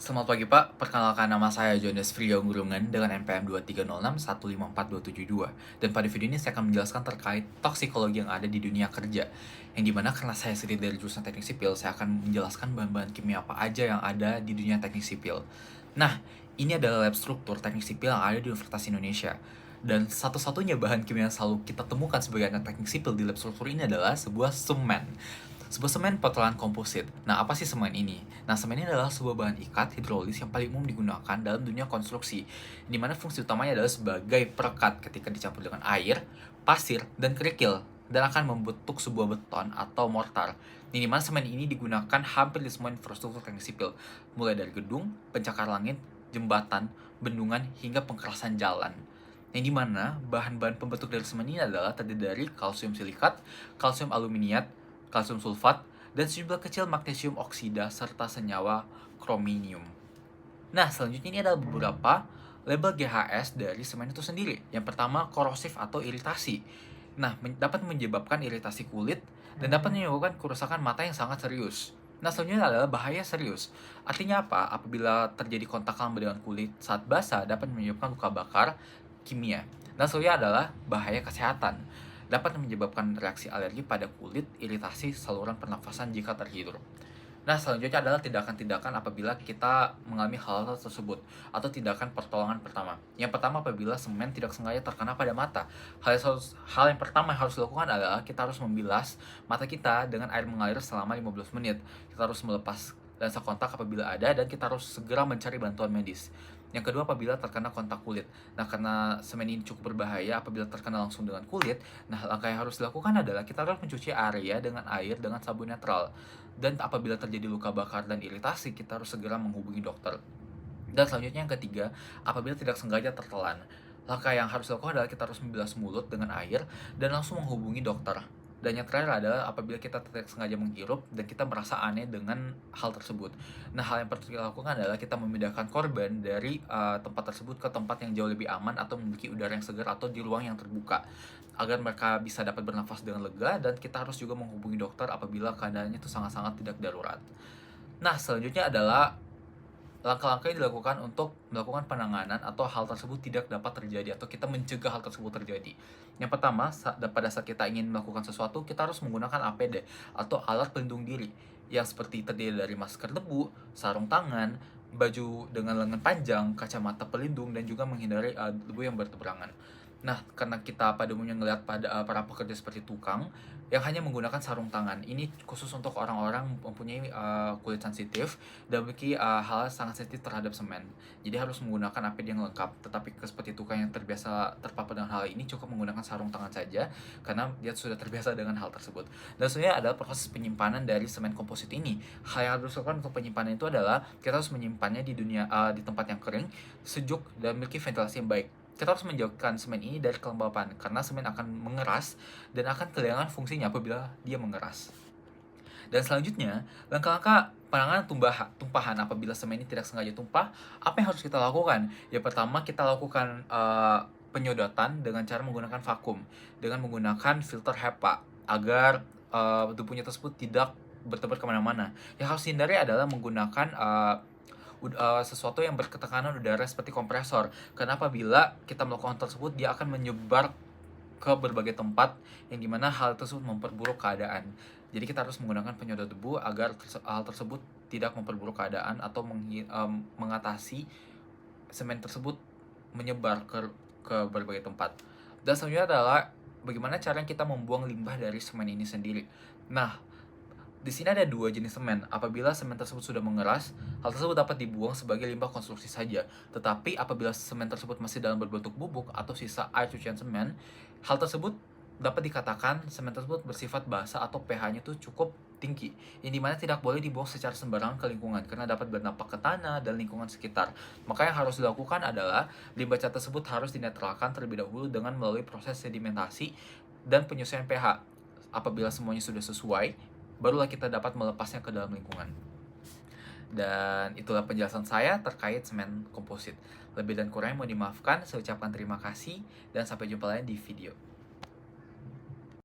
Selamat pagi Pak, perkenalkan nama saya Jonas Friyaungurungan dengan NPM 230615422. Dan pada video ini saya akan menjelaskan terkait toksikologi yang ada di dunia kerja. Yang dimana karena saya sendiri dari jurusan teknik sipil, saya akan menjelaskan bahan-bahan kimia apa aja yang ada di dunia teknik sipil. Nah, ini adalah lab struktur teknik sipil yang ada di Universitas Indonesia. Dan satu-satunya bahan kimia yang selalu kita temukan sebagai anak teknik sipil di lab struktur ini adalah sebuah semen. Sebuah semen potongan komposit. Nah, apa sih semen ini? Nah, semen ini adalah sebuah bahan ikat hidrolis yang paling umum digunakan dalam dunia konstruksi, di mana fungsi utamanya adalah sebagai perekat ketika dicampur dengan air, pasir, dan kerikil, dan akan membentuk sebuah beton atau mortar. Di mana semen ini digunakan hampir di semua infrastruktur teknik sipil, mulai dari gedung, pencakar langit, jembatan, bendungan, hingga pengerasan jalan. Yang dimana bahan-bahan pembentuk dari semen ini adalah terdiri dari kalsium silikat, kalsium aluminiat, kalsium sulfat, dan sejumlah kecil magnesium oksida serta senyawa krominium. Nah, selanjutnya ini adalah beberapa label GHS dari semen itu sendiri. Yang pertama, korosif atau iritasi. Nah, dapat menyebabkan iritasi kulit dan dapat menyebabkan kerusakan mata yang sangat serius. Nah, selanjutnya adalah bahaya serius. Artinya apa? Apabila terjadi kontak lama dengan kulit saat basah dapat menyebabkan luka bakar kimia. Dan selanjutnya adalah bahaya kesehatan. Dapat menyebabkan reaksi alergi pada kulit, iritasi saluran pernafasan jika terhirup. Nah, selanjutnya adalah tindakan-tindakan apabila kita mengalami hal tersebut atau tindakan pertolongan pertama. Yang pertama, apabila semen tidak sengaja terkena pada mata. Hal yang pertama yang harus dilakukan adalah kita harus membilas mata kita dengan air mengalir selama 15 menit. Kita harus melepas lensa kontak apabila ada dan kita harus segera mencari bantuan medis. Yang kedua, apabila terkena kontak kulit. Nah, karena semen ini cukup berbahaya apabila terkena langsung dengan kulit, nah langkah yang harus dilakukan adalah kita harus mencuci area dengan air dengan sabun netral. Dan apabila terjadi luka bakar dan iritasi, kita harus segera menghubungi dokter. Dan selanjutnya yang ketiga, apabila tidak sengaja tertelan, langkah yang harus dilakukan adalah kita harus membilas mulut dengan air dan langsung menghubungi dokter. Dan yang terakhir adalah apabila kita tidak sengaja menghirup dan kita merasa aneh dengan hal tersebut. Nah, hal yang perlu kita lakukan adalah kita memindahkan korban dari tempat tersebut ke tempat yang jauh lebih aman atau memiliki udara yang segar atau di ruang yang terbuka agar mereka bisa dapat bernafas dengan lega, dan kita harus juga menghubungi dokter apabila keadaannya itu sangat-sangat tidak darurat. Nah, selanjutnya adalah langkah-langkah yang dilakukan untuk melakukan penanganan atau hal tersebut tidak dapat terjadi atau kita mencegah hal tersebut terjadi. Yang pertama, pada saat kita ingin melakukan sesuatu, kita harus menggunakan APD atau alat pelindung diri yang seperti terdiri dari masker debu, sarung tangan, baju dengan lengan panjang, kacamata pelindung, dan juga menghindari debu yang berteberangan. Nah, karena kita pada umumnya ngelihat pada para pekerja seperti tukang yang hanya menggunakan sarung tangan. Ini khusus untuk orang-orang mempunyai kulit sensitif dan memiliki hal sangat sensitif terhadap semen. Jadi harus menggunakan APD yang lengkap. Tetapi seperti tukang yang terbiasa terpapar dengan hal ini cukup menggunakan sarung tangan saja karena dia sudah terbiasa dengan hal tersebut. Dan sebenarnya adalah proses penyimpanan dari semen komposit ini. Hal yang harus dilakukan untuk penyimpanan itu adalah kita harus menyimpannya di tempat yang kering, sejuk, dan memiliki ventilasi yang baik. Kita harus menjauhkan semen ini dari kelembapan karena semen akan mengeras dan akan kehilangan fungsinya apabila dia mengeras. Dan selanjutnya, langkah-langkah penanganan tumpahan apabila semen ini tidak sengaja tumpah, apa yang harus kita lakukan? Yang pertama, kita lakukan penyedotan dengan cara menggunakan vakum, dengan menggunakan filter HEPA agar debunya tersebut tidak bertebar kemana-mana. Yang harus dihindari adalah menggunakan sesuatu yang bertekanan udara seperti kompresor. Karena apabila kita melakukan tersebut, dia akan menyebar ke berbagai tempat yang dimana hal tersebut memperburuk keadaan. Jadi kita harus menggunakan penyedot debu agar hal tersebut tidak memperburuk keadaan atau mengatasi semen tersebut menyebar ke berbagai tempat. Dan selanjutnya adalah bagaimana cara kita membuang limbah dari semen ini sendiri. Nah, di sini ada dua jenis semen. Apabila semen tersebut sudah mengeras, hal tersebut dapat dibuang sebagai limbah konstruksi saja. Tetapi apabila semen tersebut masih dalam berbentuk bubuk atau sisa air cucian semen, hal tersebut dapat dikatakan semen tersebut bersifat basa atau pH-nya itu cukup tinggi, yang dimana tidak boleh dibuang secara sembarangan ke lingkungan karena dapat berdampak ke tanah dan lingkungan sekitar. Maka yang harus dilakukan adalah limbah cat tersebut harus dinetralkan terlebih dahulu dengan melalui proses sedimentasi dan penyesuaian pH. Apabila semuanya sudah sesuai, barulah kita dapat melepasnya ke dalam lingkungan. Dan itulah penjelasan saya terkait semen komposit. Lebih dan kurangnya mohon dimaafkan, saya ucapkan terima kasih dan sampai jumpa lagi di video.